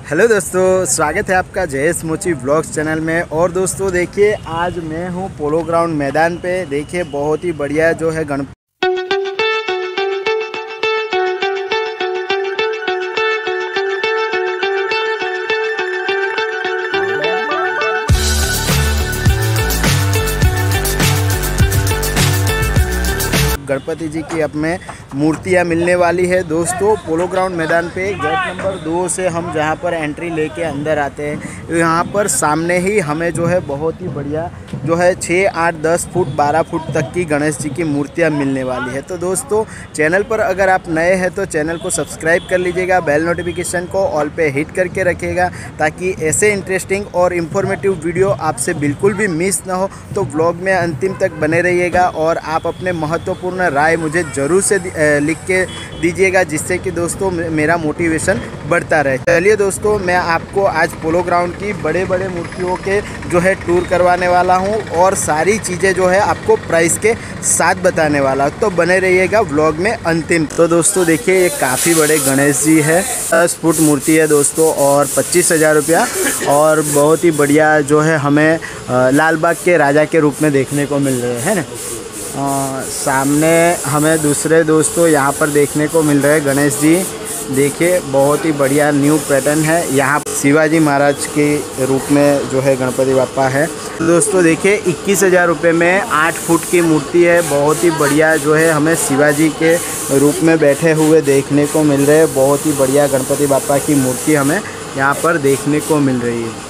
Hello दोस्तों, स्वागत है आपका जयेश मोची व्लॉग्स चैनल में। और दोस्तों देखिए, आज मैं हूँ पोलो ग्राउंड मैदान पे। देखिए बहुत ही बढ़िया जो है गणपति जी की अब में मूर्तियाँ मिलने वाली है दोस्तों। पोलो ग्राउंड मैदान पे गेट नंबर 2 से हम जहाँ पर एंट्री लेके अंदर आते हैं, यहाँ पर सामने ही हमें जो है बहुत ही बढ़िया जो है 6, 8, 10 फुट 12 फुट तक की गणेश जी की मूर्तियाँ मिलने वाली है। तो दोस्तों चैनल पर अगर आप नए हैं तो चैनल को सब्सक्राइब कर लीजिएगा, बेल नोटिफिकेशन को ऑल पे हिट करके रखिएगा ताकि ऐसे इंटरेस्टिंग और इन्फॉर्मेटिव वीडियो आपसे बिल्कुल भी मिस ना हो। तो व्लॉग में अंतिम तक बने रहिएगा और आप अपने महत्वपूर्ण राय मुझे ज़रूर से लिख के दीजिएगा, जिससे कि दोस्तों मेरा मोटिवेशन बढ़ता रहे। चलिए दोस्तों, मैं आपको आज पोलो ग्राउंड की बड़े बड़े मूर्तियों के जो है टूर करवाने वाला हूं और सारी चीज़ें जो है आपको प्राइस के साथ बताने वाला हूं। तो बने रहिएगा व्लॉग में अंतिम। तो दोस्तों देखिए, ये काफ़ी बड़े गणेश जी है, 10 फुट मूर्ति है दोस्तों और 25,000 रुपया। और बहुत ही बढ़िया जो है हमें लाल बाग के राजा के रूप में देखने को मिल रहे हैं ना। सामने हमें दूसरे दोस्तों यहाँ पर देखने को मिल रहे हैं गणेश जी। देखिए बहुत ही बढ़िया न्यू पैटर्न है। यहाँ शिवाजी महाराज के रूप में जो है गणपति बापा है दोस्तों। देखिए 21,000 रुपये में 8 फुट की मूर्ति है। बहुत ही बढ़िया जो है हमें शिवाजी के रूप में बैठे हुए देखने को मिल रहे हैं। बहुत ही बढ़िया गणपति बापा की मूर्ति हमें यहाँ पर देखने को मिल रही है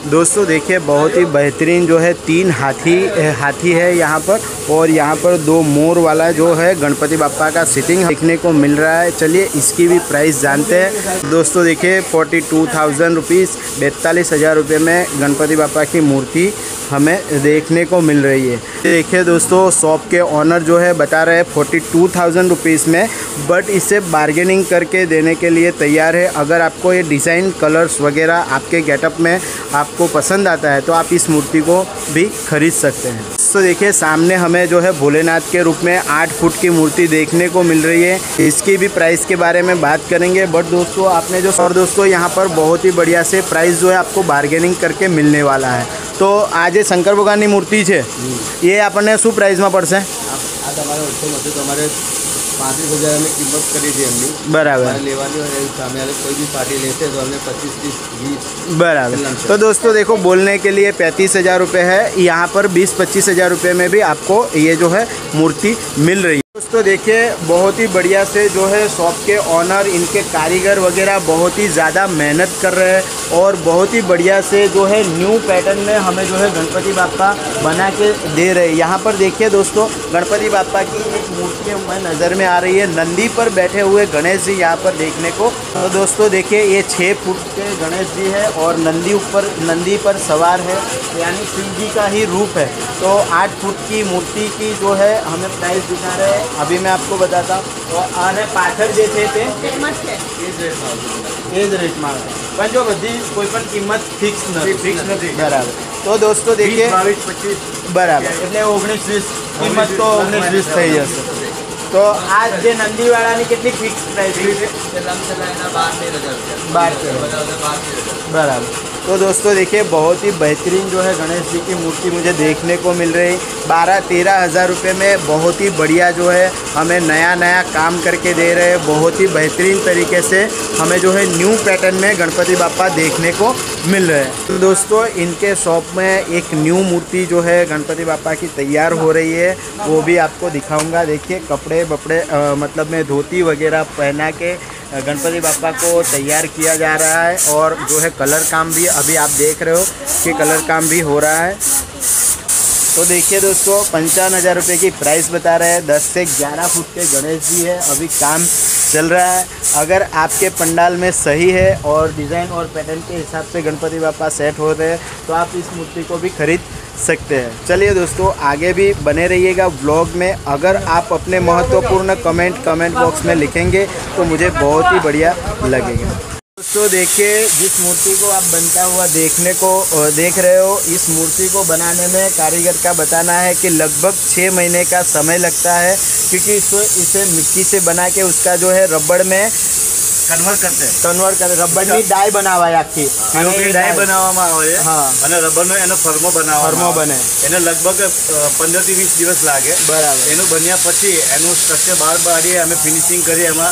दोस्तों। देखिए बहुत ही बेहतरीन जो है 3 हाथी है यहाँ पर, और यहाँ पर 2 मोर वाला जो है गणपति बापा का सिटिंग देखने को मिल रहा है। चलिए इसकी भी प्राइस जानते हैं दोस्तों। देखिए 42,000 रुपीज़, 42,000 रुपये में गणपति बापा की मूर्ति हमें देखने को मिल रही है। देखिए दोस्तों, शॉप के ऑनर जो है बता रहे हैं 42,000 रुपीज़ में, बट इसे बार्गेनिंग करके देने के लिए तैयार है। अगर आपको ये डिज़ाइन, कलर्स वगैरह आपके गेटअप में आपको पसंद आता है तो आप इस मूर्ति को भी खरीद सकते हैं। तो देखिए सामने हमें जो है भोलेनाथ के रूप में 8 फुट की मूर्ति देखने को मिल रही है। इसकी भी प्राइस के बारे में बात करेंगे, बट दोस्तों आपने जो और दोस्तों यहाँ पर बहुत ही बढ़िया से प्राइस जो है आपको बार्गेनिंग करके मिलने वाला है। तो आज शंकर भगवान की मूर्ति है, ये आपने शू प्राइस में पड़શે? आज हमारे तो हमारे 35,000 में कीमत करी थी हमने। बराबर लेवानी और सामने वाले कोई भी पार्टी लेते तो हमने 25, 30, 20 बराबर। तो दोस्तों देखो, बोलने के लिए 35,000 रुपये है, यहाँ पर 20-25,000 रुपये में भी आपको ये जो है मूर्ति मिल रही है दोस्तों। देखिए बहुत ही बढ़िया से जो है शॉप के ऑनर, इनके कारीगर वगैरह बहुत ही ज़्यादा मेहनत कर रहे हैं और बहुत ही बढ़िया से जो है न्यू पैटर्न में हमें जो है गणपति बापा बना के दे रहे हैं। यहाँ पर देखिए दोस्तों, गणपति बापा की एक मूर्ति हमें नज़र में आ रही है। नंदी पर बैठे हुए गणेश जी यहाँ पर देखने को। तो दोस्तों देखिए, ये 6 फुट के गणेश जी है और नंदी पर सवार है, यानी शिव जी का ही रूप है। तो 8 फुट की मूर्ति की जो है हमें प्राइस दिखा रहे हैं, अभी मैं आपको बताता हूँ। और आने पाथर जे थे ते એ જ રેટમાં પણ જો બધી કોઈ પણ કિંમત ફિક્સ નથી બરાબર। તો દોસ્તો देखिए 22-25 બરાબર, એટલે 19-20 કિંમત તો 19-20 થઈ જશે। તો આ જે નંદીવાળાની કેટલી ફિક્સ પ્રાઇસ છે? 12,000 बराबर। तो दोस्तों देखिए बहुत ही बेहतरीन जो है गणेश जी की मूर्ति मुझे देखने को मिल रही। 12-13 हज़ार रुपये में बहुत ही बढ़िया जो है हमें नया काम करके दे रहे हैं। बहुत ही बेहतरीन तरीके से हमें जो है न्यू पैटर्न में गणपति बापा देखने को मिल रहे हैं। तो दोस्तों इनके शॉप में एक न्यू मूर्ति जो है गणपति बापा की तैयार हो रही है, वो भी आपको दिखाऊंगा। देखिए कपड़े मतलब में धोती वगैरह पहना के गणपति बापा को तैयार किया जा रहा है। और जो है कलर काम भी अभी आप देख रहे हो कि कलर काम भी हो रहा है। तो देखिए दोस्तों 55,000 रुपये की प्राइस बता रहे हैं। 10 से 11 फुट के गणेश जी है, अभी काम चल रहा है। अगर आपके पंडाल में सही है और डिज़ाइन और पैटर्न के हिसाब से गणपति बापा सेट हो रहे हैं तो आप इस मूर्ति को भी खरीद सकते हैं। चलिए दोस्तों आगे भी बने रहिएगा व्लॉग में। अगर आप अपने महत्वपूर्ण कमेंट बॉक्स में लिखेंगे तो मुझे बहुत ही बढ़िया लगेगा। दोस्तों देखिए, जिस मूर्ति को आप बनता हुआ देख रहे हो, इस मूर्ति को बनाने में कारीगर का बताना है कि लगभग 6 महीने का समय लगता है, क्योंकि इसे मिट्टी से बना के उसका जो है रबड़ में કન્વર્ટ કરશે, કન્વર્ટ કરે, રબરની ડાય બનાવાય આખી, પીઓપી ડાય બનાવવામાં આવે છે. હા. અને રબરનો એનો ફર્મો બનાવવામાં બને. એને લગભગ 15 થી 20 દિવસ લાગે. બરાબર. એનું બન્યા પછી એનું સ્ટ્રક્ચર બહાર પાડીએ, અમે ફિનિશિંગ કરીએ, એમાં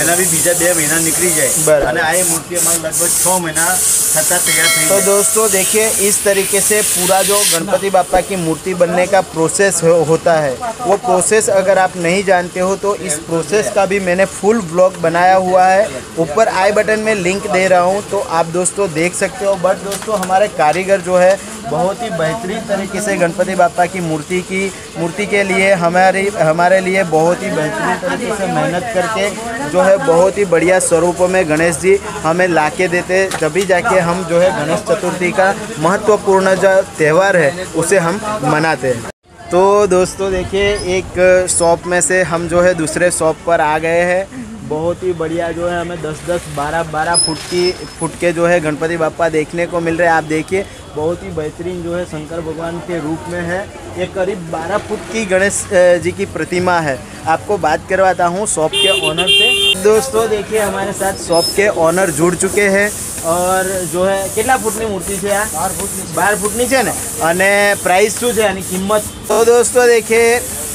એના બી બીજા 2 મહિના નીકળી જાય. અને આ મૂર્તિ અમારી લગભગ 6 महीना छता तैयार થઈ. तो दोस्तों देखिए इस तरीके से पूरा जो गणपति बापा की मूर्ति बनने का प्रोसेस होता है, वो प्रोसेस अगर आप नहीं जानते हो तो इस प्रोसेस का भी मैंने फुल ब्लॉग बनाया हुआ है, ऊपर आई बटन में लिंक दे रहा हूँ, तो आप दोस्तों देख सकते हो. बट दोस्तों हमारे कारीगर जो है बहुत ही बेहतरीन तरीके से गणपति बापा की मूर्ति के लिए हमारे लिए बहुत ही बेहतरीन तरीके से मेहनत करके जो है बहुत ही बढ़िया स्वरूपों में गणेश जी हमें लाके देते, तभी जाके हम जो है गणेश चतुर्थी का महत्वपूर्ण जो त्यौहार है उसे हम मनाते हैं. तो दोस्तों देखिए एक शॉप में से हम जो है दूसरे शॉप पर आ गए हैं. बहुत ही बढ़िया जो है हमें 10-10, 12-12 फुट के जो है गणपति बापा देखने को मिल रहे हैं. आप देखिए बहुत ही बेहतरीन जो है शंकर भगवान के रूप में है. ये करीब 12 फुट की गणेश जी की प्रतिमा है. आपको बात करवाता हूँ शॉप के ओनर से. दोस्तों देखिए हमारे साथ शॉप के ओनर जुड़ चुके हैं और जो है કેટલા ફૂટની મૂર્તિ છે આ? 12 ફૂટની છે ને. અને પ્રાઇસ શું છે આની કિંમત? તો दोस्तों देखिए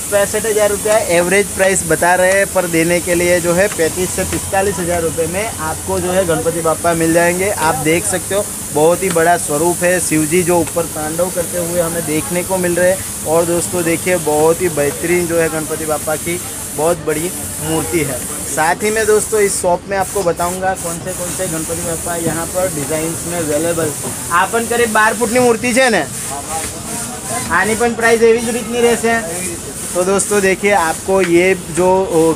65,000 रुपया एवरेज प्राइस बता रहे हैं, पर देने के लिए जो है 35 से 45,000 रुपये में आपको जो है गणपति बापा मिल जाएंगे. आप देख सकते हो बहुत ही बड़ा स्वरूप है, शिव जी जो ऊपर तांडव करते हुए हमें देखने को मिल रहे हैं. और दोस्तों देखिए बहुत ही बेहतरीन जो है गणपति बापा की बहुत बड़ी मूर्ति है. साथ ही में दोस्तों इस शॉप में आपको बताऊंगा कौन से गणपति बापा यहाँ पर डिज़ाइंस में अवेलेबल. આ પણ करीब 12 ફૂટની મૂર્તિ છે ને, આની પણ પ્રાઇસ એવી જ રીતની રહેશે. तो दोस्तों देखिए आपको ये जो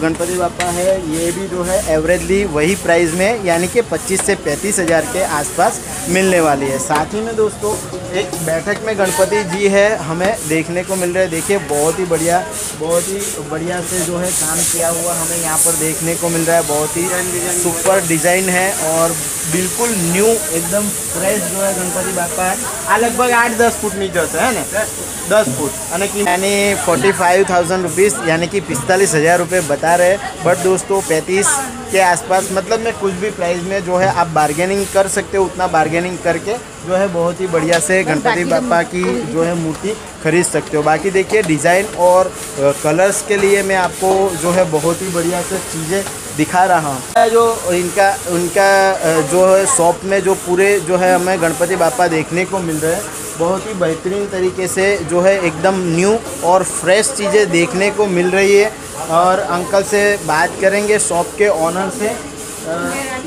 गणपति बापा है ये भी जो है एवरेजली वही प्राइस में यानी कि 25 से 35,000 के आसपास मिलने वाली है. साथ ही में दोस्तों एक बैठक में गणपति जी है हमें देखने को मिल रहे हैं. देखिए बहुत ही बढ़िया से जो है काम किया हुआ हमें यहाँ पर देखने को मिल रहा है. बहुत ही सुपर डिज़ाइन है और बिल्कुल न्यू एकदम फ्रेश जो है गणपति बापा है. आ लगभग 8-10 फुटनी जैसे है ना, 10 फुट यानी 45,000 रुपीज़ यानी कि 45,000 रुपये बता रहे हैं. बट दोस्तों 35 के आसपास मतलब में कुछ भी प्राइस में जो है आप बार्गेनिंग कर सकते हो, उतना बार्गेनिंग करके जो है बहुत ही बढ़िया से गणपति बापा की जो है मूर्ति खरीद सकते हो. बाकी देखिए डिज़ाइन और कलर्स के लिए मैं आपको जो है बहुत ही बढ़िया से चीज़ें दिखा रहा हूँ. जो उनका जो है शॉप में जो पूरे जो है हमें गणपति बापा देखने को मिल रहे हैं, बहुत ही बेहतरीन तरीके से जो है एकदम न्यू और फ्रेश चीज़ें देखने को मिल रही है. और अंकल से बात करेंगे शॉप के ओनर से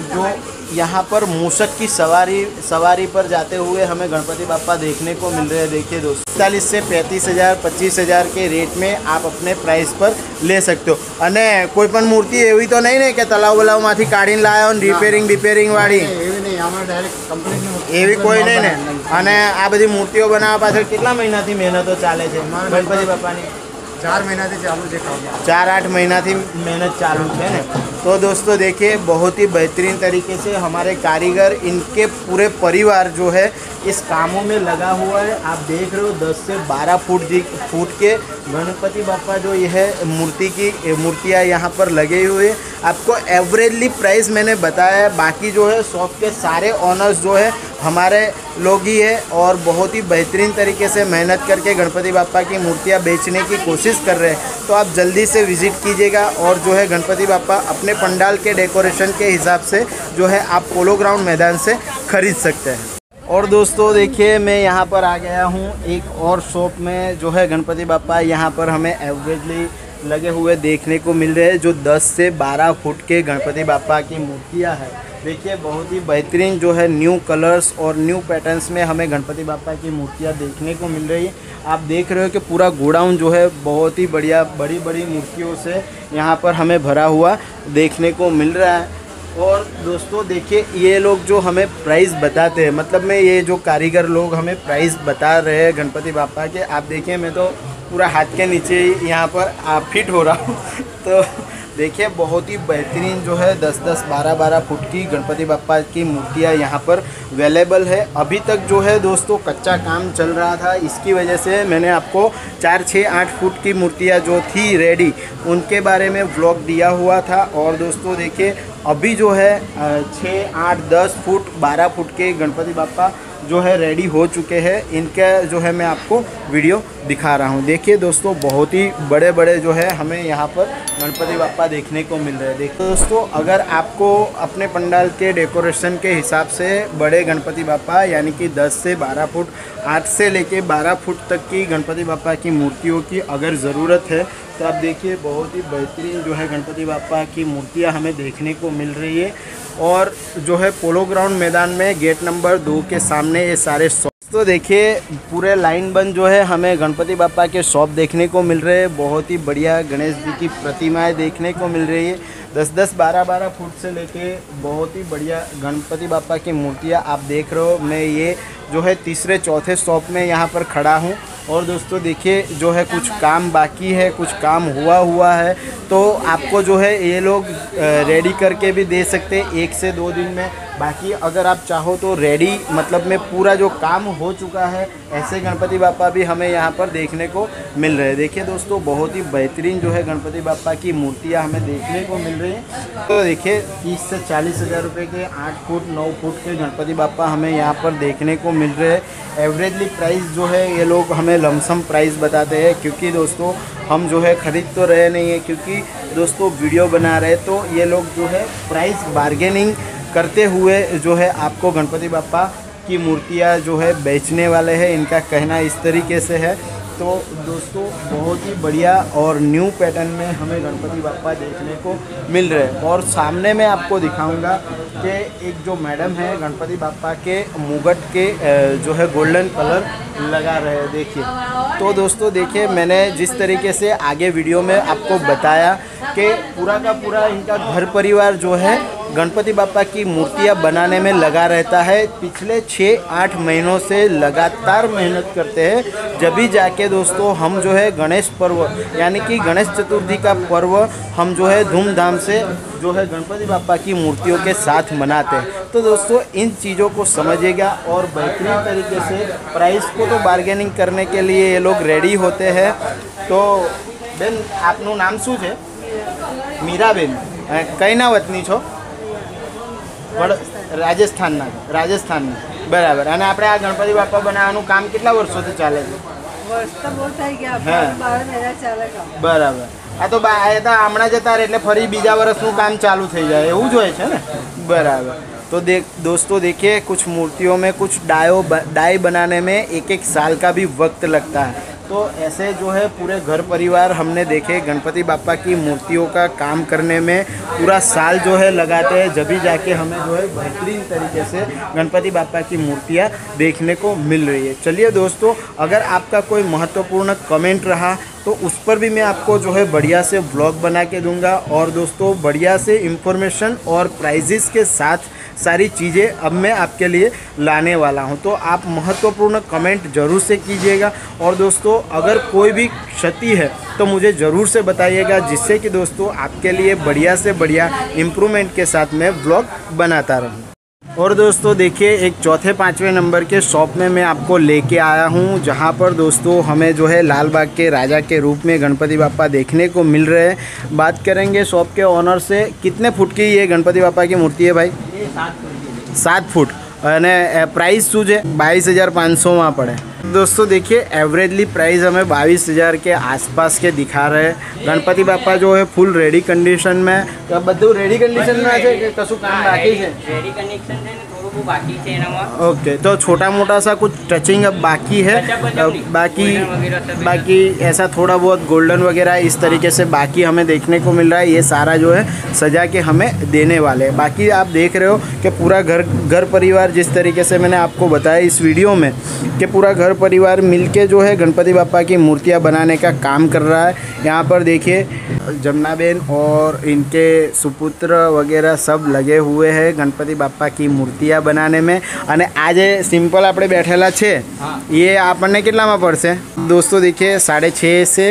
जो यहाँ पर मूषक की सवारी पर जाते हुए हमें गणपति बापा देखने को मिल रहे हैं. देखिए दोस्तों 40 से 35,000 25,000 के रेट में आप अपने प्राइस पर ले सकते हो. અને કોઈ પણ મૂર્તિ એવી તો નહીં ને કે તલાવ બલાવમાંથી કાઢીને લાવ્યો ને રિપેરિંગ વાળી એવી કોઈ નહીં ને. અને આ બધી મૂર્તિઓ બનાવવા પાછળ કેટલા મહિનાથી મહેનતો ચાલે છે ગણપતિ બાપાની? 4 મહિનાથી ચાલુ છે કામ. 4-8 महीनाથી मेहनत चालू है ना. तो दोस्तों देखिए बहुत ही बेहतरीन तरीके से हमारे कारीगर इनके पूरे परिवार जो है इस कामों में लगा हुआ है. आप देख रहे हो 10 से 12 फुट के गणपति बापा जो यह मूर्तियाँ यहाँ पर लगे हुए. आपको एवरेजली प्राइस मैंने बताया है. बाकी जो है शॉप के सारे ओनर्स जो है हमारे लोग ही है और बहुत ही बेहतरीन तरीके से मेहनत करके गणपति बापा की मूर्तियाँ बेचने की कोशिश कर रहे हैं. तो आप जल्दी से विज़िट कीजिएगा और जो है गणपति बापा अपने पंडाल के डेकोरेशन के हिसाब से जो है आप पोलो ग्राउंड मैदान से खरीद सकते हैं. और दोस्तों देखिए मैं यहाँ पर आ गया हूँ एक और शॉप में जो है गणपति बापा यहाँ पर हमें एवरेजली लगे हुए देखने को मिल रहे हैं, जो 10 से 12 फुट के गणपति बापा की मूर्तियाँ हैं. देखिए बहुत ही बेहतरीन जो है न्यू कलर्स और न्यू पैटर्न्स में हमें गणपति बापा की मूर्तियाँ देखने को मिल रही है. आप देख रहे हो कि पूरा गोडाउन जो है बहुत ही बढ़िया बड़ी मूर्तियों से यहाँ पर हमें भरा हुआ देखने को मिल रहा है. और दोस्तों देखिए ये लोग जो हमें प्राइस बताते हैं, मतलब में ये जो कारीगर लोग हमें प्राइस बता रहे हैं गणपति बापा के, आप देखिए मैं तो पूरा हाथ के नीचे यहाँ पर फिट हो रहा हूँ. तो देखिए बहुत ही बेहतरीन जो है 10-10, 12-12 फुट की गणपति बापा की मूर्तियाँ यहाँ पर अवेलेबल है. अभी तक जो है दोस्तों कच्चा काम चल रहा था, इसकी वजह से मैंने आपको 4, 6, 8 फुट की मूर्तियाँ जो थी रेडी उनके बारे में व्लॉग दिया हुआ था. और दोस्तों देखिए अभी जो है 6, 8, 10 फुट 12 फुट के गणपति बापा जो है रेडी हो चुके हैं। इनका जो है मैं आपको वीडियो दिखा रहा हूँ। देखिए दोस्तों, बहुत ही बड़े बड़े जो है हमें यहाँ पर गणपति बापा देखने को मिल रहे हैं। देखिए दोस्तों, अगर आपको अपने पंडाल के डेकोरेशन के हिसाब से बड़े गणपति बापा यानी कि 10 से 12 फुट, 8 से लेके 12 फुट तक की गणपति बापा की मूर्तियों की अगर ज़रूरत है तो आप देखिए, बहुत ही बेहतरीन जो है गणपति बापा की मूर्तियाँ हमें देखने को मिल रही है। और जो है पोलो ग्राउंड मैदान में गेट नंबर 2 के सामने ये सारे शॉप, तो देखिए पूरे लाइन बंद जो है हमें गणपति बापा के शॉप देखने को मिल रहे हैं। बहुत ही बढ़िया गणेश जी की प्रतिमाएं देखने को मिल रही है। 10-10, 12-12 फुट से लेके बहुत ही बढ़िया गणपति बापा की मूर्तियां आप देख रहे हो। मैं ये जो है तीसरे चौथे शॉप में यहाँ पर खड़ा हूँ। और दोस्तों देखिए, जो है कुछ काम बाकी है, कुछ काम हुआ है, तो आपको जो है ये लोग रेडी करके भी दे सकते हैं 1 से 2 दिन में। बाकी अगर आप चाहो तो रेडी मतलब में पूरा जो काम हो चुका है, ऐसे गणपति बापा भी हमें यहाँ पर देखने को मिल रहे हैं। देखिए दोस्तों, बहुत ही बेहतरीन जो है गणपति बापा की मूर्तियाँ हमें देखने को मिल रही हैं। तो देखिए 30 से 40 हज़ार रुपये के 8 फुट 9 फुट के गणपति बापा हमें यहाँ पर देखने को मिल रहे हैं। एवरेजली प्राइस जो है ये लोग हमें लमसम प्राइस बताते हैं, क्योंकि दोस्तों हम जो है ख़रीद तो रहे नहीं है, क्योंकि दोस्तों वीडियो बना रहे तो ये लोग जो है प्राइस बार्गेनिंग करते हुए जो है आपको गणपति बापा की मूर्तियाँ जो है बेचने वाले हैं। इनका कहना इस तरीके से है। तो दोस्तों, बहुत ही बढ़िया और न्यू पैटर्न में हमें गणपति बापा देखने को मिल रहे हैं। और सामने मैं आपको दिखाऊंगा कि एक जो मैडम है गणपति बापा के मुगट के जो है गोल्डन कलर लगा रहे हैं। देखिए तो दोस्तों, देखिए मैंने जिस तरीके से आगे वीडियो में आपको बताया कि पूरा का पूरा इनका घर परिवार जो है गणपति बापा की मूर्तियां बनाने में लगा रहता है। पिछले 6-8 महीनों से लगातार मेहनत करते हैं, जब भी जाके दोस्तों हम जो है गणेश पर्व यानी कि गणेश चतुर्थी का पर्व हम जो है धूमधाम से जो है गणपति बापा की मूर्तियों के साथ मनाते हैं। तो दोस्तों, इन चीज़ों को समझिएगा और बेहतरीन तरीके से प्राइस को तो बार्गेनिंग करने के लिए ये लोग रेडी होते हैं। तो बेन, आपનું नाम શું છે? મીરાબેન, કઈ ના વતની છો? રાજસ્થાનના બરાબર। અને આપણે આ ગણપતિ બાપા બનાવવાનું કામ કેટલા વર્ષોથી ચાલે છે? વર્ષ તો બહુ થઈ ગયા, 12 મહિના ચાલે કામ। બરાબર। આ તો હમણાં જતા રહે એટલે ફરી બીજા વર્ષનું કામ ચાલુ થઈ જાય, એવું જ હોય છે ને? બરાબર। तो दोस्तों देखिए, कुछ मूर्तियों में कुछ डाई बनाने में 1-1 साल का भी वक्त लगता है। तो ऐसे जो है पूरे घर परिवार हमने देखे गणपति बापा की मूर्तियों का काम करने में पूरा साल जो है लगाते हैं, जब भी जाके हमें जो है बेहतरीन तरीके से गणपति बापा की मूर्तियाँ देखने को मिल रही है। चलिए दोस्तों, अगर आपका कोई महत्वपूर्ण कमेंट रहा तो उस पर भी मैं आपको जो है बढ़िया से व्लॉग बना के दूंगा। और दोस्तों, बढ़िया से इंफॉर्मेशन और प्राइजेस के साथ सारी चीज़ें अब मैं आपके लिए लाने वाला हूं। तो आप महत्वपूर्ण कमेंट ज़रूर से कीजिएगा। और दोस्तों, अगर कोई भी क्षति है तो मुझे ज़रूर से बताइएगा, जिससे कि दोस्तों आपके लिए बढ़िया से बढ़िया इम्प्रूवमेंट के साथ मैं व्लॉग बनाता रहूं। और दोस्तों देखिए, एक चौथे 5वें नंबर के शॉप में मैं आपको लेके आया हूँ, जहाँ पर दोस्तों हमें जो है लाल बाग के राजा के रूप में गणपति बापा देखने को मिल रहे हैं। बात करेंगे शॉप के ऑनर से, कितने फुट की ये गणपति बापा की मूर्ति है भाई? 7 फुट। અને प्राइस શું છે? 22,500 पड़े। दोस्तों देखिए, एवरेजली प्राइस हमें 22,000 के आसपास के दिखा रहे हैं। गणपति बापा जो है फुल रेडी कंडीशन में, तो બધું રેડી कंडीशन में है, कશું काम बाकी है? रेडी कंडीशन है, थोड़ा बाकी है ना। ओके, तो छोटा मोटा सा कुछ टचिंग अब बाकी है, बाकी ऐसा थोड़ा बहुत गोल्डन वगैरह इस तरीके से बाकी हमें देखने को मिल रहा है। ये सारा जो है सजा के हमें देने वाले हैं। बाकी आप देख रहे हो कि पूरा घर परिवार, जिस तरीके से मैंने आपको बताया इस वीडियो में कि पूरा घर परिवार मिलके जो है गणपति बापा की मूर्तियाँ बनाने का काम कर रहा है। यहाँ पर देखिए जमुनाबेन और इनके सुपुत्र वगैरह सब लगे हुए हैं गणपति बापा की मूर्तियाँ बनाने में। અને આજે સિમ્પલ આપણે બેઠેલા છે, ये આપણને કેટલામાં પડશે? दोस्तों देखिए 6.5 से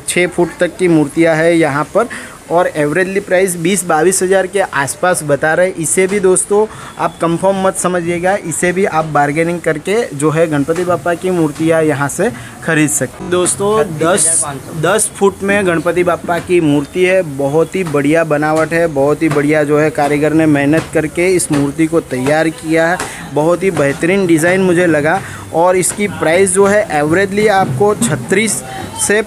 6 फुट तक की मूर्तियाँ है यहाँ पर। और एवरेजली प्राइस 20-22 हज़ार के आसपास बता रहे। इसे भी दोस्तों आप कंफर्म मत समझिएगा, इसे भी आप बार्गेनिंग करके जो है गणपति बापा की मूर्तियाँ यहाँ से खरीद सकते। दोस्तों 10 फुट में गणपति बापा की मूर्ति है, बहुत ही बढ़िया बनावट है, बहुत ही बढ़िया जो है कारीगर ने मेहनत करके इस मूर्ति को तैयार किया है। बहुत ही बेहतरीन डिज़ाइन मुझे लगा और इसकी प्राइस जो है एवरेजली आपको 36 से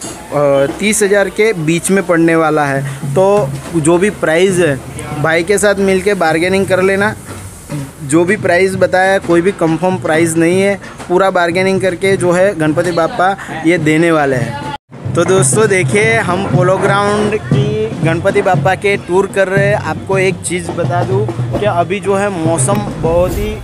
30 हज़ार के बीच में पड़ने वाला है। तो जो भी प्राइस है भाई के साथ मिलके बार्गेनिंग कर लेना। जो भी प्राइस बताया कोई भी कंफर्म प्राइस नहीं है, पूरा बार्गेनिंग करके जो है गणपति बापा ये देने वाले हैं। तो दोस्तों देखिए हम पोलो ग्राउंड की गणपति बापा के टूर कर रहे हैं। आपको एक चीज़ बता दूं कि अभी जो है मौसम बहुत ही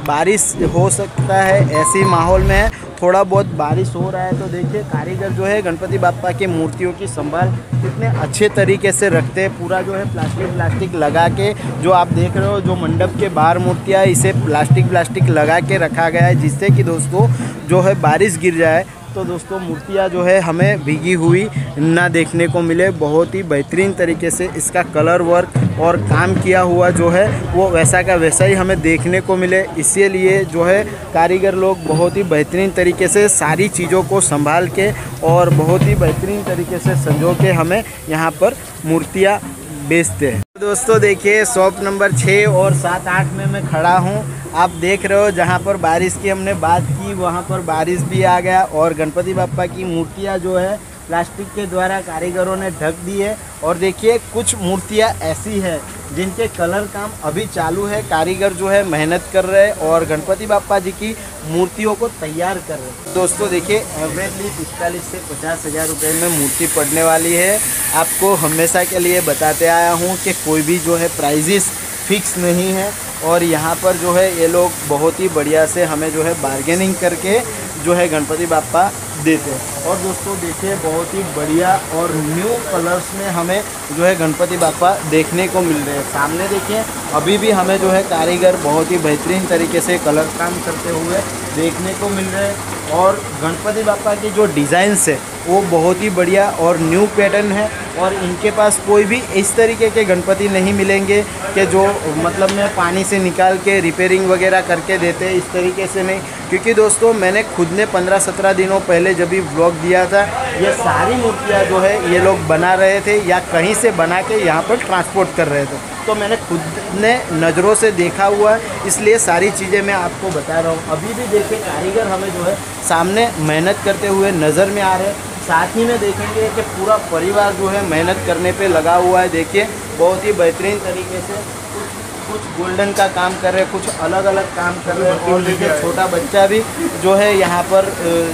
बारिश हो सकता है, ऐसी माहौल में है, थोड़ा बहुत बारिश हो रहा है। तो देखिए कारीगर जो है गणपति बापा की मूर्तियों की संभाल कितने अच्छे तरीके से रखते हैं। पूरा जो है प्लास्टिक लगा के, जो आप देख रहे हो जो मंडप के बाहर मूर्तियाँ, इसे प्लास्टिक लगा के रखा गया है, जिससे कि दोस्तों जो है बारिश गिर जाए तो दोस्तों मूर्तियाँ जो है हमें भीगी हुई ना देखने को मिले। बहुत ही बेहतरीन तरीके से इसका कलर वर्क और काम किया हुआ जो है वो वैसा का वैसा ही हमें देखने को मिले। इसीलिए जो है कारीगर लोग बहुत ही बेहतरीन तरीके से सारी चीज़ों को संभाल के और बहुत ही बेहतरीन तरीके से संजो के हमें यहाँ पर मूर्तियाँ बेचते हैं। दोस्तों देखिए शॉप नंबर 6 और 7-8 में मैं खड़ा हूँ। आप देख रहे हो जहाँ पर बारिश की हमने बात की वहाँ पर बारिश भी आ गया और गणपति बापा की मूर्तियाँ जो है प्लास्टिक के द्वारा कारीगरों ने ढक दी है। और देखिए कुछ मूर्तियाँ ऐसी है जिनके कलर काम अभी चालू है, कारीगर जो है मेहनत कर रहे हैं और गणपति बापा जी की मूर्तियों को तैयार कर रहे हैं। दोस्तों देखिए एवरेजली 45 से 50 हज़ार रुपये में मूर्ति पड़ने वाली है। आपको हमेशा के लिए बताते आया हूँ कि कोई भी जो है प्राइजेस फिक्स नहीं है और यहाँ पर जो है ये लोग बहुत ही बढ़िया से हमें जो है बार्गेनिंग करके जो है गणपति बापा देते हैं। और दोस्तों देखिए बहुत ही बढ़िया और न्यू कलर्स में हमें जो है गणपति बापा देखने को मिल रहे हैं। सामने देखिए अभी भी हमें जो है कारीगर बहुत ही बेहतरीन तरीके से कलर काम करते हुए देखने को मिल रहे हैं। और गणपति बापा की जो डिज़ाइंस है वो बहुत ही बढ़िया और न्यू पैटर्न है और इनके पास कोई भी इस तरीके के गणपति नहीं मिलेंगे कि जो मतलब में पानी से निकाल के रिपेयरिंग वगैरह करके देते हैं, इस तरीके से नहीं। क्योंकि दोस्तों मैंने खुद ने 15-17 दिनों पहले जब भी व्लॉग दिया था, ये सारी मूर्तियाँ जो है ये लोग बना रहे थे या कहीं से बना के यहाँ पर ट्रांसपोर्ट कर रहे थे। तो मैंने खुद ने नज़रों से देखा हुआ है, इसलिए सारी चीज़ें मैं आपको बता रहा हूँ। अभी भी देखिए कारीगर हमें जो है सामने मेहनत करते हुए नज़र में आ रहे हैं। साथ ही में देखेंगे कि पूरा परिवार जो है मेहनत करने पे लगा हुआ है। देखिए बहुत ही बेहतरीन तरीके से कुछ गोल्डन का काम कर रहे हैं, कुछ अलग अलग काम कर रहे हैं। और देखिए छोटा बच्चा भी जो है यहाँ पर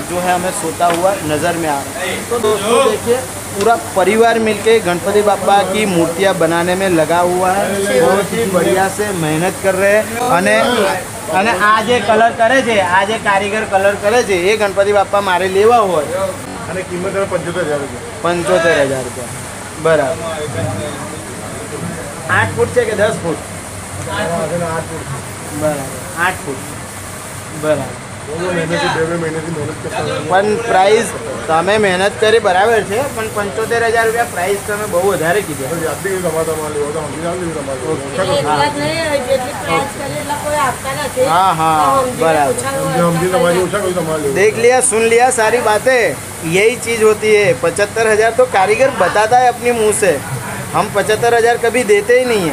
जो है हमें सोता हुआ नज़र में आ रहा है। तो दोस्तों देखिए पूरा परिवार मिलके गणपति बापा की मूर्तियाँ बनाने में लगा हुआ है, बहुत ही बढ़िया से मेहनत कर रहे हैं। અને આ જે કલર કરે છે, આ જે કારીગર કલર કરે છે એ ગણપતિ બાપા મારે લેવા હોય અને કિંમત 75,000 રૂપિયા. 75,000 રૂપિયા બરાબર. 8 ફૂટ છે કે 10 ફૂટ? 8 ફૂટ બરાબર, 8 ફૂટ બરાબર. પણ પ્રાઇસ તમે મહેનત કરી બરાબર છે, પણ 75,000 રૂપિયા પ્રાઇસ તમે બહુ વધારે કીધી. हाँ हाँ बराबर, देख लिया सुन लिया सारी बातें। यही चीज़ होती है। 75,000 तो कारीगर बताता है अपने मुंह से, हम 75,000 कभी देते ही नहीं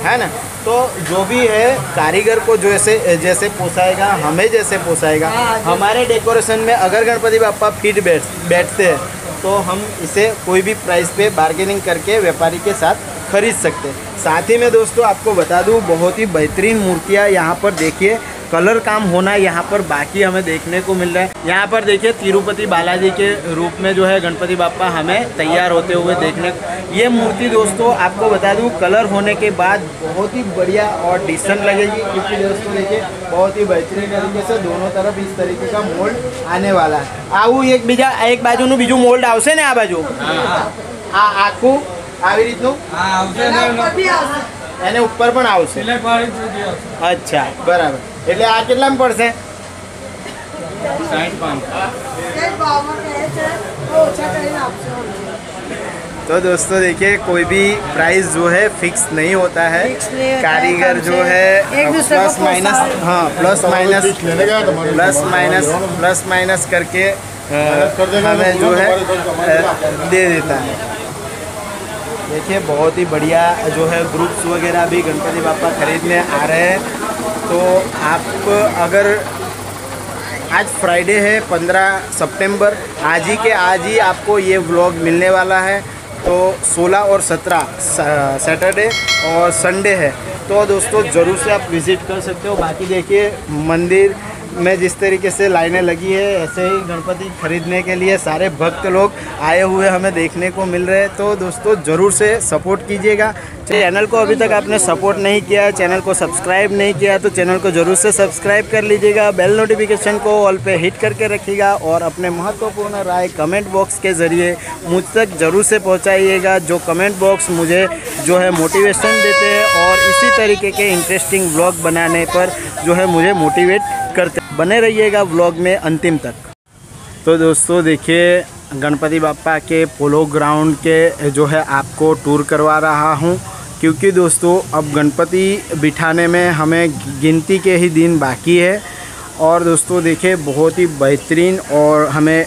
है ना। तो जो भी है कारीगर को जैसे पोसाएगा, हमें जैसे पोसाएगा। हमारे डेकोरेशन में अगर गणपति बापा फिट बैठते हैं तो हम इसे कोई भी प्राइस पे बार्गेनिंग करके व्यापारी के साथ खरीद सकते हैं। साथ ही में दोस्तों आपको बता दूं बहुत ही बेहतरीन मूर्तियाँ यहाँ पर देखिए, कलर काम होना यहाँ पर बाकी हमें देखने को मिल रहा है। यहाँ पर देखिए तिरुपति बालाजी के रूप में जो है गणपति बापा हमें तैयार होते हुए देखने। ये मूर्ति दोस्तों आपको बता दूं कलर होने के बाद बहुत ही बढ़िया और डिसेंट लगेगी, क्योंकि दोस्तों देखिए बहुत ही बेहतरीन तरीके से दोनों तरफ इस तरीके का मोल्ड आने वाला है। आવું एक बाजूનું બીજું મોલ્ડ આવશે ને, આ બાજુ આ આખું આવી રીતનું એને ઉપર પણ આવશે। અચ્છા બરાબર, એટલે આ કેટલામાં પડશે? 65। तो दोस्तों देखिए कोई भी प्राइस जो है फिक्स नहीं होता है, कारीगर जो है प्लस माइनस, हाँ प्लस माइनस करके हमें जो है दे देता है। देखिए बहुत ही बढ़िया जो है ग्रुप्स वगैरह भी गणपति बापा खरीदने आ रहे हैं। तो आप अगर आज फ्राइडे है 15 सितंबर, आज ही आपको ये व्लॉग मिलने वाला है। तो 16 और 17 सैटरडे और संडे है, तो दोस्तों ज़रूर से आप विज़िट कर सकते हो। बाकी देखिए मंदिर में जिस तरीके से लाइनें लगी है, ऐसे ही गणपति खरीदने के लिए सारे भक्त लोग आए हुए हमें देखने को मिल रहे हैं। तो दोस्तों ज़रूर से सपोर्ट कीजिएगा। चैनल को अभी तक आपने सपोर्ट नहीं किया है, चैनल को सब्सक्राइब नहीं किया, तो चैनल को ज़रूर से सब्सक्राइब कर लीजिएगा। बेल नोटिफिकेशन को ऑल पे हिट करके रखिएगा और अपने महत्वपूर्ण राय कमेंट बॉक्स के ज़रिए मुझ तक ज़रूर से पहुंचाइएगा। जो कमेंट बॉक्स मुझे जो है मोटिवेशन देते हैं और इसी तरीके के इंटरेस्टिंग व्लॉग बनाने पर जो है मुझे मोटिवेट करते। बने रहिएगा व्लॉग में अंतिम तक। तो दोस्तों देखिए गणपति बापा के पोलो ग्राउंड के जो है आपको टूर करवा रहा हूँ, क्योंकि दोस्तों अब गणपति बिठाने में हमें गिनती के ही दिन बाकी है। और दोस्तों देखिए बहुत ही बेहतरीन और हमें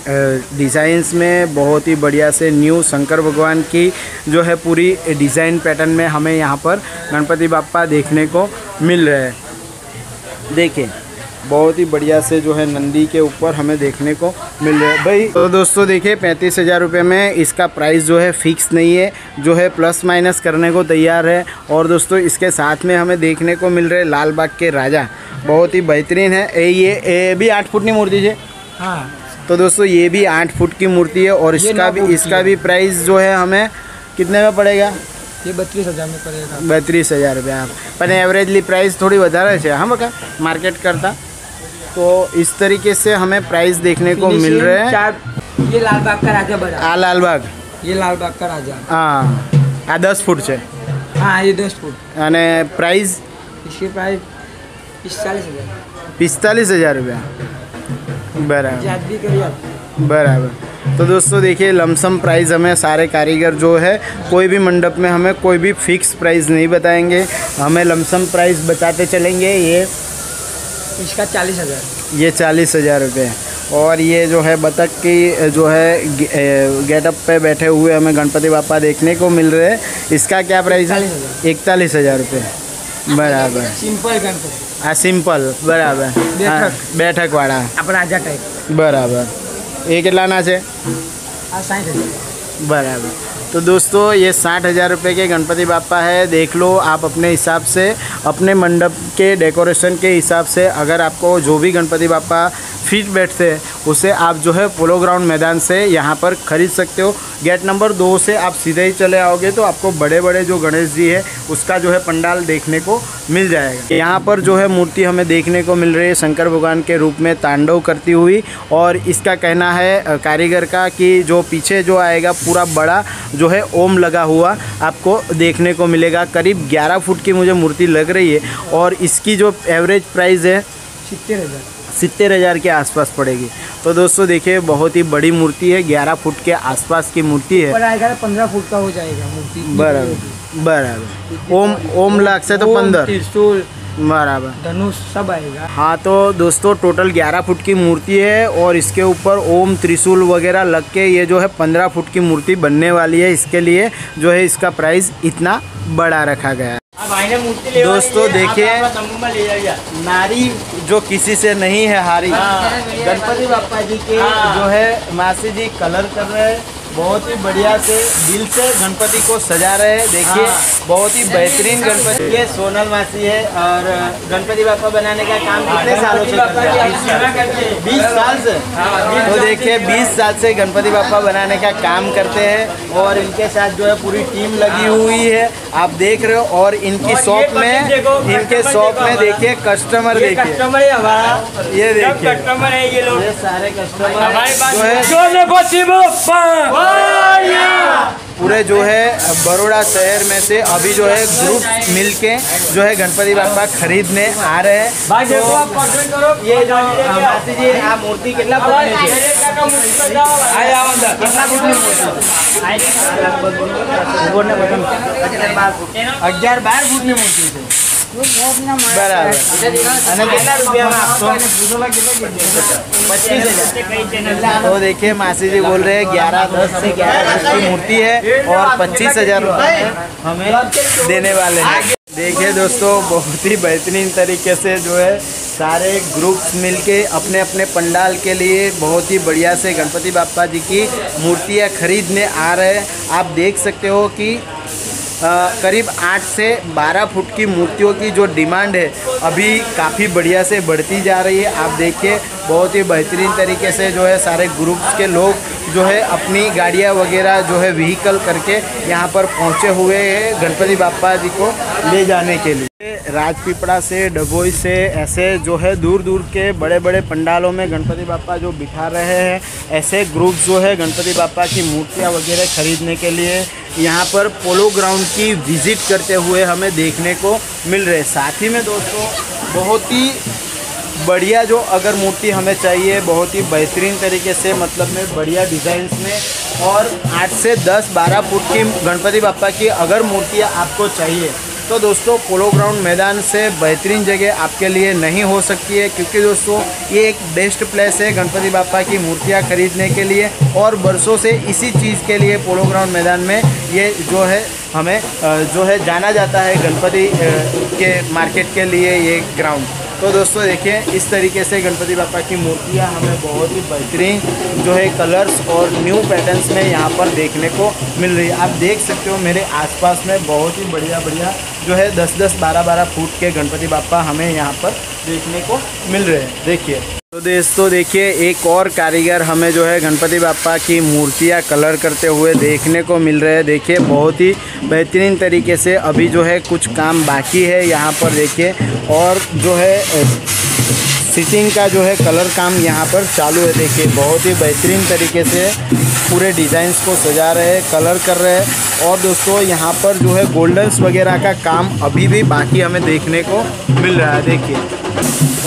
डिज़ाइंस में बहुत ही बढ़िया से न्यू शंकर भगवान की जो है पूरी डिज़ाइन पैटर्न में हमें यहाँ पर गणपति बापा देखने को मिल रहे हैं। देखिए बहुत ही बढ़िया से जो है नंदी के ऊपर हमें देखने को मिल रहा है भाई। तो दोस्तों देखिए 35,000 रुपये में इसका प्राइस जो है फिक्स नहीं है, जो है प्लस माइनस करने को तैयार है। और दोस्तों इसके साथ में हमें देखने को मिल रहे लाल बाग के राजा, बहुत ही बेहतरीन है। ये भी 8 फुट की मूर्ति है। हाँ, तो दोस्तों ये भी 8 फुट की मूर्ति है और इसका भी प्राइस जो है हमें कितने में पड़ेगा? ये 32,000 में पड़ेगा। 32,000 रुपया। पर एवरेजली प्राइस थोड़ी વધારે છે हाँ बका मार्केट करता। तो इस तरीके से हमें प्राइस देखने को मिल रहे हैं। ये लाल बाग का राजा बड़ा। लाल बाग, ये लाल बाग का राजा। हाँ 10 फुट है। हाँ ये 10 फुट। અને प्राइस इसकी प्राइस 45,000। 45,000 रुपया बराबर याद भी करिए बराबर। तो दोस्तों देखिए लमसम प्राइस हमें सारे कारीगर जो है कोई भी मंडप में हमें कोई भी फिक्स प्राइस नहीं बताएंगे, हमें लमसम प्राइस बताते चलेंगे। ये इसका 40,000। ये 40,000 रुपये। और ये जो है बतख की जो है गेटअप पे बैठे हुए हमें गणपति बापा देखने को मिल रहे हैं, इसका क्या प्राइस है? 41,000 रुपये बराबर। सिंपल गणपति। हाँ सिंपल बराबर। बैठक वाला आप राजा टाइप बराबर। ये कितना છે? 60,000 बराबर। तो दोस्तों ये 60,000 रुपये के गणपति बापा है। देख लो आप अपने हिसाब से, अपने मंडप के डेकोरेशन के हिसाब से, अगर आपको जो भी गणपति बापा फिट बैठते हैं उसे आप जो है पोलो ग्राउंड मैदान से यहाँ पर ख़रीद सकते हो। गेट नंबर 2 से आप सीधे ही चले आओगे तो आपको बड़े बड़े जो गणेश जी है उसका जो है पंडाल देखने को मिल जाएगा। यहाँ पर जो है मूर्ति हमें देखने को मिल रही है शंकर भगवान के रूप में तांडव करती हुई। और इसका कहना है कारीगर का कि जो पीछे जो आएगा पूरा बड़ा जो है ओम लगा हुआ आपको देखने को मिलेगा। करीब 11 फुट की मुझे मूर्ति लग रही है और इसकी जो एवरेज प्राइस है 70,000 के आसपास पड़ेगी। तो दोस्तों देखिए बहुत ही बड़ी मूर्ति है, 11 फुट के आसपास की मूर्ति है। 15 फुट का हो जाएगा मूर्ति। बराबर बराबर। ओम लाख से तो 15 त्रिशूल बराबर धनुष सब आएगा। हाँ तो दोस्तों टोटल 11 फुट की मूर्ति है और इसके ऊपर ओम त्रिशूल वगैरह लग के ये जो है 15 फुट की मूर्ति बनने वाली है। इसके लिए जो है इसका प्राइस इतना बड़ा रखा गया है। दोस्तों देखिए नारी जो किसी से नहीं है हारी, गणपति बापा जी के जो है मासी जी कलर कर रहे हैं, बहुत ही बढ़िया से दिल से गणपति को सजा रहे हैं। देखिए बहुत ही बेहतरीन गणपति। ये सोनल मासी है और गणपति बापा बनाने का काम कितने सालों से करते हैं? 20 साल से। तो देखिए 20 साल से गणपति बापा बनाने का काम करते हैं और इनके साथ जो है पूरी टीम लगी हुई है, आप देख रहे हो। और इनकी शॉप में देखिए कस्टमर देखिए, ये देखिए कस्टमर है ये लोग, ये सारे कस्टमर जो है पूरे जो है बड़ौदा शहर में से अभी जो है ग्रुप मिलके जो है गणपति बापा खरीदने आ रहे हैं। तो ये जो मासी जी आ मूर्ति कितना फुट में है? अग्यार 12 फुट में मूर्ति है बराबर। कितना रुपया में आपको? 25,000। तो देखिए मासी जी बोल रहे हैं 10 से 11 फुट की मूर्ति है और 25,000 रुपये हमें देने वाले हैं। देखिए दोस्तों बहुत ही बेहतरीन तरीके से जो है सारे ग्रुप्स मिलके अपने अपने पंडाल के लिए बहुत ही बढ़िया से गणपति बापा जी की मूर्तियाँ खरीदने आ रहे हैं। आप देख सकते हो कि करीब 8 से 12 फुट की मूर्तियों की जो डिमांड है अभी काफ़ी बढ़िया से बढ़ती जा रही है। आप देखिए बहुत ही बेहतरीन तरीके से जो है सारे ग्रुप्स के लोग जो है अपनी गाड़ियाँ वगैरह जो है व्हीकल करके यहाँ पर पहुँचे हुए हैं गणपति बापा जी को ले जाने के लिए। राजपीपड़ा से, डभोई से, ऐसे जो है दूर दूर के बड़े बड़े पंडालों में गणपति बापा जो बिठा रहे हैं, ऐसे ग्रुप जो है गणपति बापा की मूर्तियाँ वगैरह खरीदने के लिए यहाँ पर पोलो ग्राउंड की विज़िट करते हुए हमें देखने को मिल रहे हैं। साथ ही में दोस्तों बहुत ही बढ़िया जो अगर मूर्ति हमें चाहिए बहुत ही बेहतरीन तरीके से मतलब में बढ़िया डिज़ाइंस में और 8 से 10-12 फुट की गणपति बापा की अगर मूर्तियाँ आपको चाहिए तो दोस्तों पोलो ग्राउंड मैदान से बेहतरीन जगह आपके लिए नहीं हो सकती है, क्योंकि दोस्तों ये एक बेस्ट प्लेस है गणपति बापा की मूर्तियाँ खरीदने के लिए और बरसों से इसी चीज़ के लिए पोलो ग्राउंड मैदान में ये जो है हमें जो है जाना जाता है गणपति के मार्केट के लिए ये ग्राउंड। तो दोस्तों देखिए इस तरीके से गणपति बापा की मूर्तियाँ हमें बहुत ही बेहतरीन जो है कलर्स और न्यू पैटर्न्स में यहाँ पर देखने को मिल रही है। आप देख सकते हो मेरे आसपास में बहुत ही बढ़िया बढ़िया जो है 10-10, 12-12 फुट के गणपति बापा हमें यहाँ पर देखने को मिल रहे हैं। देखिए तो दोस्तों देखिए एक और कारीगर हमें जो है गणपति बापा की मूर्तियाँ कलर करते हुए देखने को मिल रहे हैं। देखिए बहुत ही बेहतरीन तरीके से अभी जो है कुछ काम बाकी है यहाँ पर देखिए, और जो है सिटिंग का जो है कलर काम यहाँ पर चालू है। देखिए बहुत ही बेहतरीन तरीके से पूरे डिज़ाइंस को सजा रहे हैं, कलर कर रहे हैं। और दोस्तों यहाँ पर जो है गोल्डन्स वगैरह का काम अभी भी बाकी हमें देखने को मिल रहा है। देखिए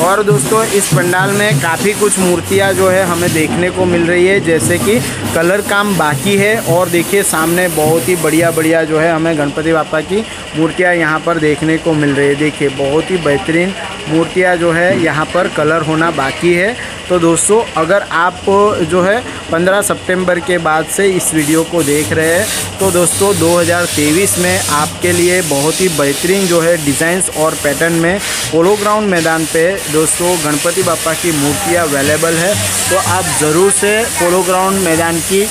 और दोस्तों इस पंडाल में काफ़ी कुछ मूर्तियाँ जो है हमें देखने को मिल रही है, जैसे कि कलर काम बाकी है। और देखिए सामने बहुत ही बढ़िया बढ़िया जो है हमें गणपति बापा की मूर्तियाँ यहाँ पर देखने को मिल रही है। देखिए बहुत ही बेहतरीन मूर्तियाँ जो है यहाँ पर कलर होना बाकी है। तो दोस्तों अगर आप जो है 15 सितंबर के बाद से इस वीडियो को देख रहे हैं तो दोस्तों 2023 में आपके लिए बहुत ही बेहतरीन जो है डिज़ाइंस और पैटर्न में पोलो ग्राउंड मैदान पे दोस्तों गणपति बापा की मूर्तियाँ अवेलेबल है। तो आप ज़रूर से पोलो ग्राउंड मैदान की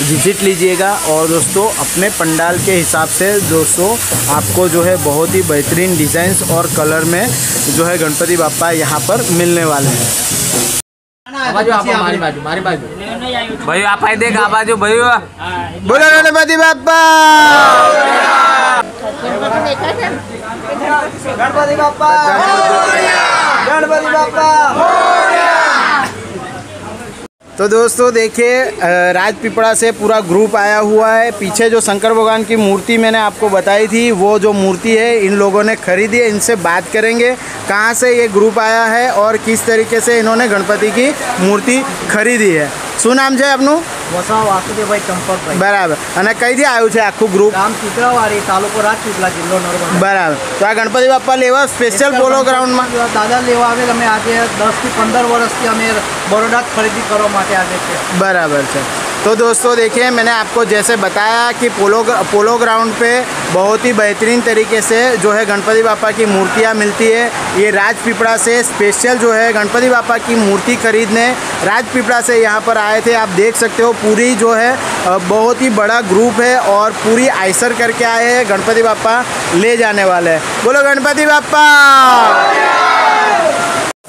विज़िट लीजिएगा और दोस्तों अपने पंडाल के हिसाब से दोस्तों आपको जो है बहुत ही बेहतरीन डिज़ाइंस और कलर में जो है गणपति बापा यहाँ पर मिलने वाले हैं। भाई आप आए देख आवाज़ भाई बोलो गणपति बापा, गणपति बापा, गणपति बापा। तो दोस्तों देखिए राजपीपड़ा से पूरा ग्रुप आया हुआ है। पीछे जो शंकर भगवान की मूर्ति मैंने आपको बताई थी वो जो मूर्ति है इन लोगों ने खरीदी है। इनसे बात करेंगे कहाँ से ये ग्रुप आया है और किस तरीके से इन्होंने गणपति की मूर्ति खरीदी है। શું નામ છે આપનું? વસાવા વાસુદેવભાઈ ચંપકભાઈ બરાબર, અને કઈથી આવ્યું છે આખું ગ્રુપ? ગામ ચિત્રાવાડી, તાલુકો રાજપીપળા, જિલ્લો નર્મદા। બરાબર, તો આ ગણપતિ બાપા લેવા સ્પેશિયલ પોલો ગ્રાઉન્ડમાં દાદા લેવા આવેલ અમે આજે 10 થી 15 વર્ષથી અમે બરોડા ખરીદી કરવા માટે આવે છે। बराबर છે। तो दोस्तों देखिए मैंने आपको जैसे बताया कि पोलो ग्राउंड पे बहुत ही बेहतरीन तरीके से जो है गणपति बापा की मूर्तियाँ मिलती है। ये राजपीपड़ा से स्पेशल जो है गणपति बापा की मूर्ति खरीदने राजपीपड़ा से यहाँ पर आए थे। आप देख सकते हो पूरी जो है बहुत ही बड़ा ग्रुप है और पूरी आइसर करके आए हैं, गणपति बापा ले जाने वाले हैं। बोलो गणपति बापा।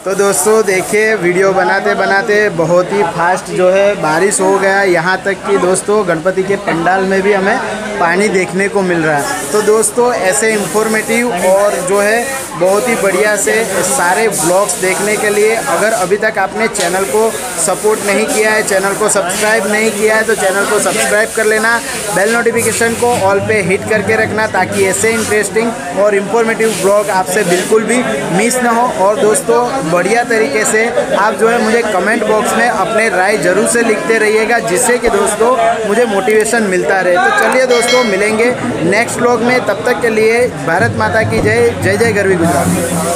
तो दोस्तों देखिए वीडियो बनाते बनाते बहुत ही फास्ट जो है बारिश हो गया, यहाँ तक कि दोस्तों गणपति के पंडाल में भी हमें पानी देखने को मिल रहा है। तो दोस्तों ऐसे इंफॉर्मेटिव और जो है बहुत ही बढ़िया से सारे व्लॉग्स देखने के लिए। अगर अभी तक आपने चैनल को सपोर्ट नहीं किया है, चैनल को सब्सक्राइब नहीं किया है, तो चैनल को सब्सक्राइब कर लेना, बेल नोटिफिकेशन को ऑल पे हिट करके रखना ताकि ऐसे इंटरेस्टिंग और इन्फॉर्मेटिव ब्लॉग आपसे बिल्कुल भी मिस ना हो। और दोस्तों बढ़िया तरीके से आप जो है मुझे कमेंट बॉक्स में अपने राय ज़रूर से लिखते रहिएगा, जिससे कि दोस्तों मुझे मोटिवेशन मिलता रहे। तो चलिए दोस्तों मिलेंगे नेक्स्ट व्लॉग में, तब तक के लिए भारत माता की जय। जय जय गरवी गुजरात।